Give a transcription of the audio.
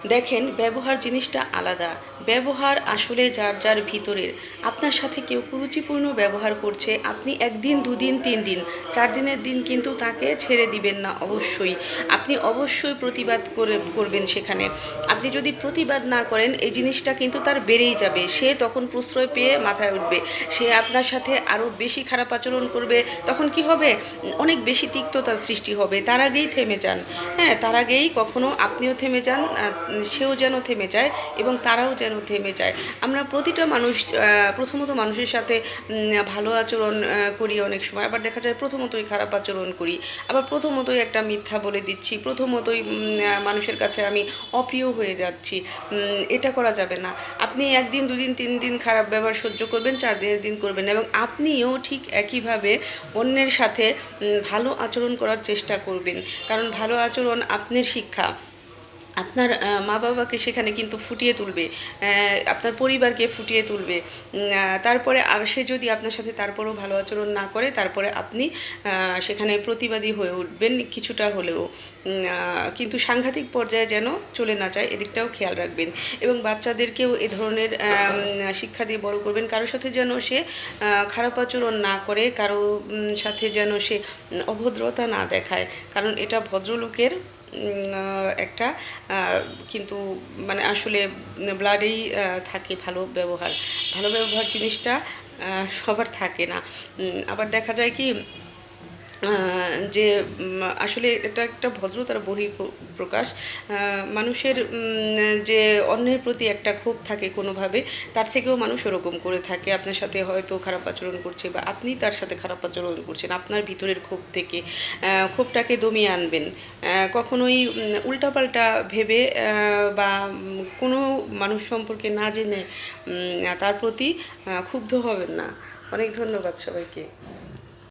দেখেন, ব্যবহার জিনিসটা আলাদা। ব্যবহার আসলে যার যার ভিতরের। আপনার সাথে কেউ কুরুচিপূর্ণ ব্যবহার করছে, আপনি ১ দিন ২ দিন ৩ দিন ৪ দিনের দিন কিন্তু তাকে ছেড়ে দিবেন না অবশ্যই। আপনি অবশ্যই প্রতিবাদ করবেন সেখানে। আপনি যদি প্রতিবাদ না করেন এই জিনিসটা কিন্তু তার বেড়েই যাবে। সে তখন প্রশ্রয় পেয়ে মাথায় উঠবে। সে আপনার সাথে আরও বেশি খারাপ আচরণ করবে। তখন কি হবে? অনেক বেশি তিক্ততার সৃষ্টি হবে। তার আগেই থেমে যান। হ্যাঁ, তার আগেই কখনো আপনিও থেমে যান, সেও যেন থেমে যায় এবং তারাও যেন থেমে যায়। আমরা প্রতিটা মানুষ প্রথমত মানুষের সাথে ভালো আচরণ করি অনেক সময়, আবার দেখা যায় প্রথমতই খারাপ আচরণ করি, আবার প্রথমতই একটা মিথ্যা বলে দিচ্ছি, প্রথমতই মানুষের কাছে আমি অপ্রিয় হয়ে যাচ্ছি। এটা করা যাবে না। আপনি ১ দিন ২ দিন ৩ দিন খারাপ ব্যবহার সহ্য করবেন, ৪ দিনের দিন করবেন না এবং আপনিও ঠিক একইভাবে অন্যের সাথে ভালো আচরণ করার চেষ্টা করবেন। কারণ ভালো আচরণ আপনার শিক্ষা। আপনার মা-বাবাকে সেখানে কিন্তু ফুটিয়ে তুলবে, আপনার পরিবারকে ফুটিয়ে তুলবে। তারপরে সে যদি আপনার সাথে তারপরেও ভালো আচরণ না করে, তারপরে আপনি সেখানে প্রতিবাদী হয়ে উঠবেন কিছুটা হলেও। কিন্তু সাংঘাতিক পর্যায়ে যেন চলে না যায়, এদিকটাও খেয়াল রাখবেন। এবং বাচ্চাদেরকেও এ ধরনের শিক্ষা দিয়ে বড় করবেন। কারো সাথে যেন সে খারাপ আচরণ না করে, কারো সাথে যেন সে অভদ্রতা না দেখায়। কারণ এটা ভদ্রলোকের একটা কিন্তু মানে আসলে ব্লাডেই থাকে ভালো ব্যবহার। ভালো ব্যবহার জিনিসটা সবার থাকে না। আবার দেখা যায় কি যে আসলে এটা একটা ভদ্রতার বহিঃপ্রকাশ। মানুষের যে অন্যের প্রতি একটা ক্ষোভ থাকে কোনোভাবে, তার থেকেও মানুষ ওরকম করে থাকে। আপনার সাথে হয়তো খারাপ আচরণ করছে বা আপনি তার সাথে খারাপ আচরণ করছেন, আপনার ভিতরের ক্ষোভ থেকে ক্ষোভটাকে দমিয়ে আনবেন। কখনোই উল্টাপাল্টা ভেবে বা কোনো মানুষ সম্পর্কে না জেনে তার প্রতি ক্ষুব্ধ হবেন না। অনেক ধন্যবাদ সবাইকে।